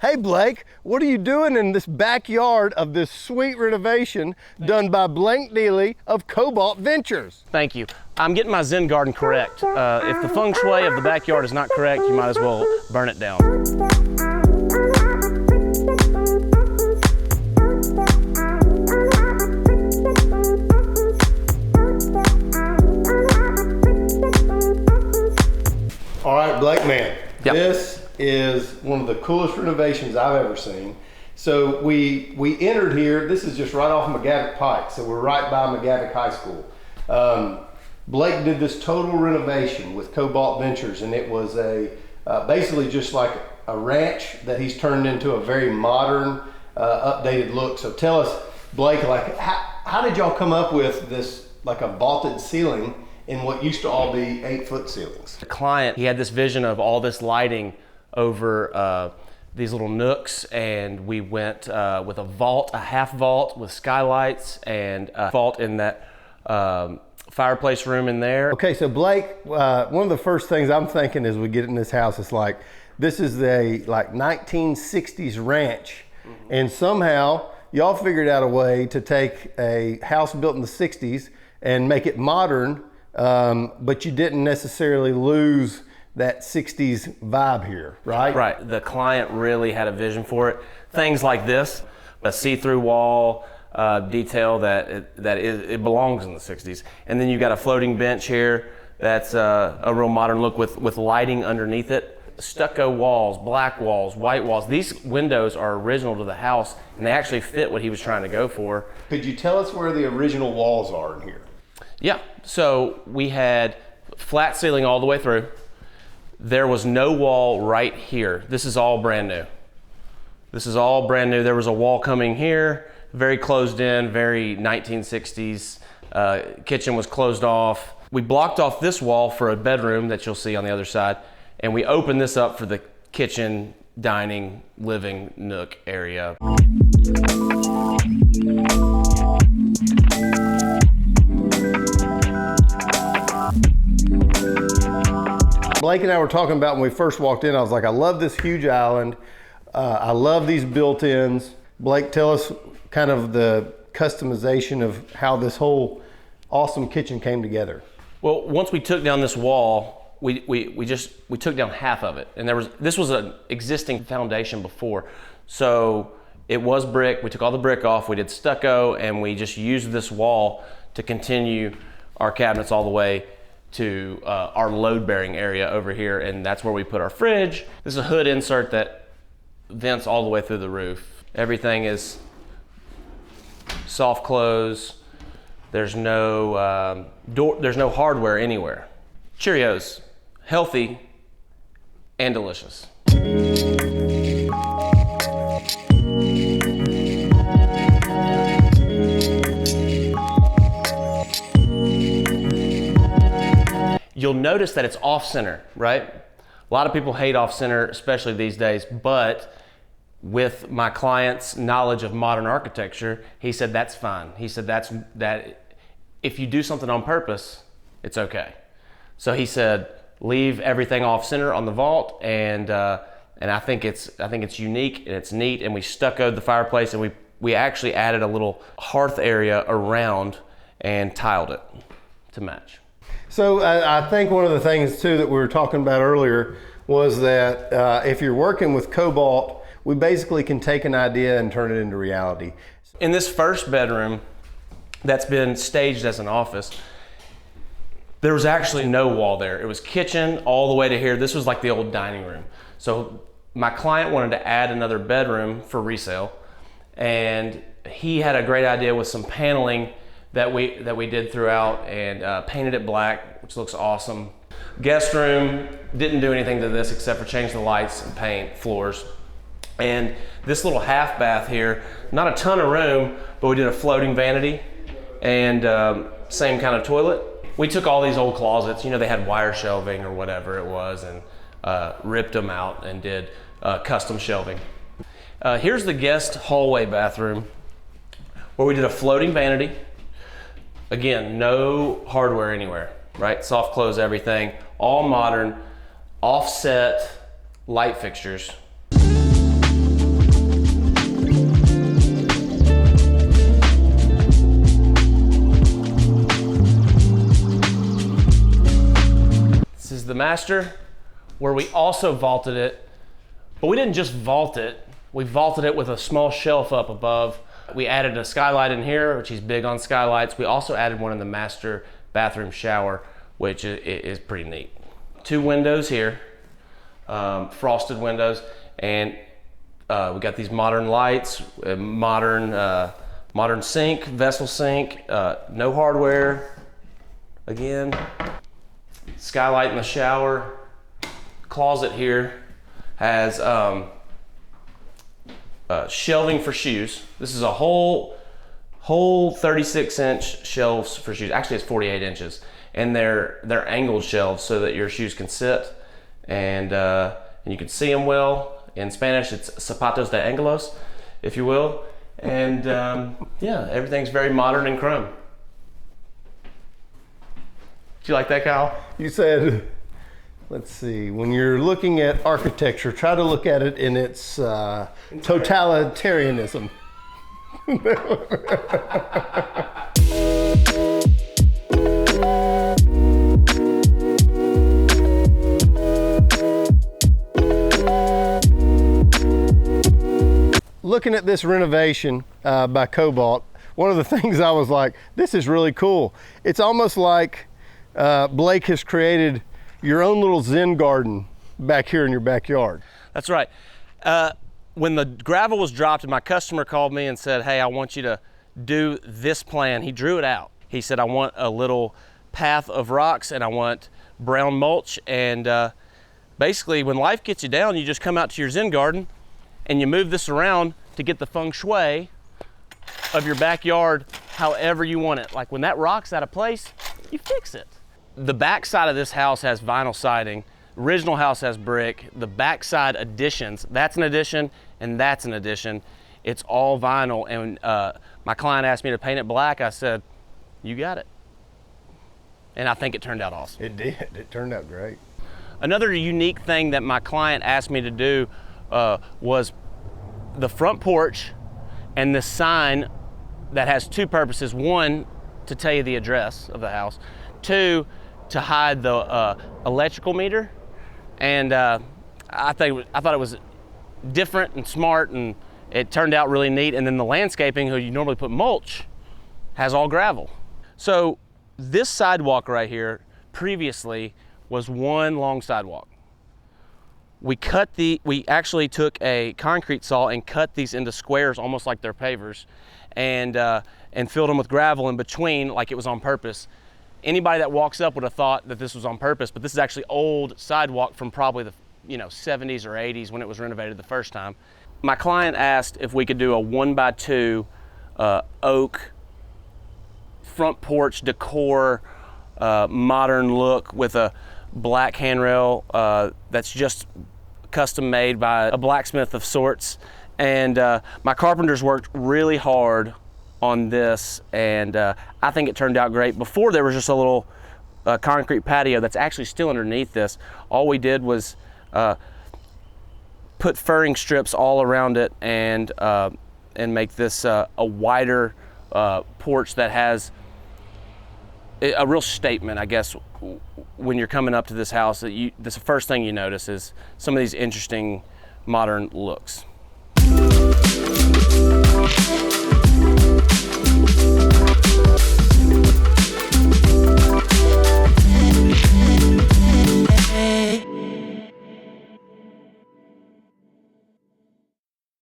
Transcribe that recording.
Hey Blake, what are you doing in this backyard of this sweet renovation done by Blake Neely of Cobalt Ventures? Thank you. I'm getting my Zen garden correct. If the feng shui of the backyard is not correct, you might as well burn it down. All right, Blake, man, Yep. This is one of the coolest renovations I've ever seen. So we entered here. This is just right off McGavick Pike, so we're right by McGavick High School. Blake did this total renovation with Cobalt Ventures, and it was basically just like a ranch that he's turned into a very modern, updated look. So tell us, Blake, like how did y'all come up with this, like a vaulted ceiling in what used to all be 8-foot ceilings? The client, he had this vision of all this lighting over these little nooks, and we went with a vault, a half vault with skylights, and a vault in that fireplace room in there. Okay, so Blake, one of the first things I'm thinking as we get in this house is like, this is a like 1960s ranch, and somehow y'all figured out a way to take a house built in the 60s and make it modern, but you didn't necessarily lose that 60s vibe here, right? Right, the client really had a vision for it. Things like this, a see-through wall, detail that it belongs in the 60s. And then you've got a floating bench here that's a real modern look with lighting underneath it. Stucco walls, black walls, white walls. These windows are original to the house, and they actually fit what he was trying to go for. Could you tell us where the original walls are in here? Yeah, so we had flat ceiling all the way through. There was no wall right here. This is all brand new. This is all brand new. There was a wall coming here, very closed in, very 1960s. Kitchen was closed off. We blocked off this wall for a bedroom that you'll see on the other side, and we opened this up for the kitchen, dining, living nook area. Blake and I were talking about when we first walked in, I was like, I love this huge island. I love these built-ins. Blake, tell us kind of the customization of how this whole awesome kitchen came together. Well, once we took down this wall, we took down half of it. And this was an existing foundation before. So it was brick. We took all the brick off, we did stucco, and we just used this wall to continue our cabinets all the way to our load-bearing area over here, and that's where we put our fridge. This is a hood insert that vents all the way through the roof. Everything is soft close. There's no there's no hardware anywhere. Cheerios, healthy and delicious. You'll notice that it's off-center, right? A lot of people hate off-center, especially these days, but with my client's knowledge of modern architecture, he said that's fine. He said that if you do something on purpose, it's okay. So he said, leave everything off-center on the vault, and I think it's unique and it's neat. And we stuccoed the fireplace, and we actually added a little hearth area around and tiled it to match. So I think one of the things too that we were talking about earlier was that if you're working with Cobalt, we basically can take an idea and turn it into reality. In this first bedroom that's been staged as an office, there was actually no wall there. It was kitchen all the way to here. This was like the old dining room. So my client wanted to add another bedroom for resale, and he had a great idea with some paneling that we did throughout, and painted it black, which looks awesome. Guest room, didn't do anything to this except for change the lights and paint floors. And this little half bath here, not a ton of room, but we did a floating vanity and same kind of toilet. We took all these old closets, they had wire shelving or whatever it was, and ripped them out and did custom shelving. Here's the guest hallway bathroom where we did a floating vanity. Again, no hardware anywhere, right? Soft close everything, all modern, offset light fixtures. master, where we also vaulted it, but we didn't just vault it. We vaulted it with a small shelf up above. We added a skylight in here, which he's big on skylights. We also added one in the master bathroom shower, which is pretty neat. 2 windows here, frosted windows, and we got these modern lights, modern sink, vessel sink, no hardware. Again, skylight in the shower. Closet here has shelving for shoes. This is a whole 36-inch shelves for shoes. Actually, it's 48 inches, and they're angled shelves so that your shoes can sit and you can see them well. In Spanish, it's zapatos de angelos, if you will. And yeah, everything's very modern and chrome. Do you like that, Kyle? You said, let's see, when you're looking at architecture, try to look at it in its totalitarianism. Looking at this renovation by Cobalt, one of the things I was like, this is really cool. It's almost like Blake has created your own little Zen garden back here in your backyard. That's right. When the gravel was dropped and my customer called me and said, hey, I want you to do this plan, he drew it out. He said, I want a little path of rocks and I want brown mulch. And basically, when life gets you down, you just come out to your Zen garden and you move this around to get the feng shui of your backyard however you want it. Like when that rock's out of place, you fix it. The back side of this house has vinyl siding. Original house has brick. The backside additions, that's an addition and that's an addition. It's all vinyl. And my client asked me to paint it black. I said, you got it. And I think it turned out awesome. It did. It turned out great. Another unique thing that my client asked me to do was the front porch and the sign that has 2 purposes. 1, to tell you the address of the house. 2, to hide the electrical meter. And I thought it was different and smart, and it turned out really neat. And then the landscaping, who you normally put mulch, has all gravel. So this sidewalk right here previously was one long sidewalk. We actually took a concrete saw and cut these into squares, almost like they're pavers, and filled them with gravel in between, like it was on purpose. Anybody that walks up would have thought that this was on purpose, but this is actually old sidewalk from probably the 70s or 80s when it was renovated the first time. My client asked if we could do a 1x2 oak front porch decor, modern look with a black handrail that's just custom made by a blacksmith of sorts. And my carpenters worked really hard on this, and I think it turned out great. Before, there was just a little concrete patio that's actually still underneath this. All we did was put furring strips all around it and make this a wider porch that has a real statement, I guess. When you're coming up to this house, that's the first thing you notice is some of these interesting modern looks.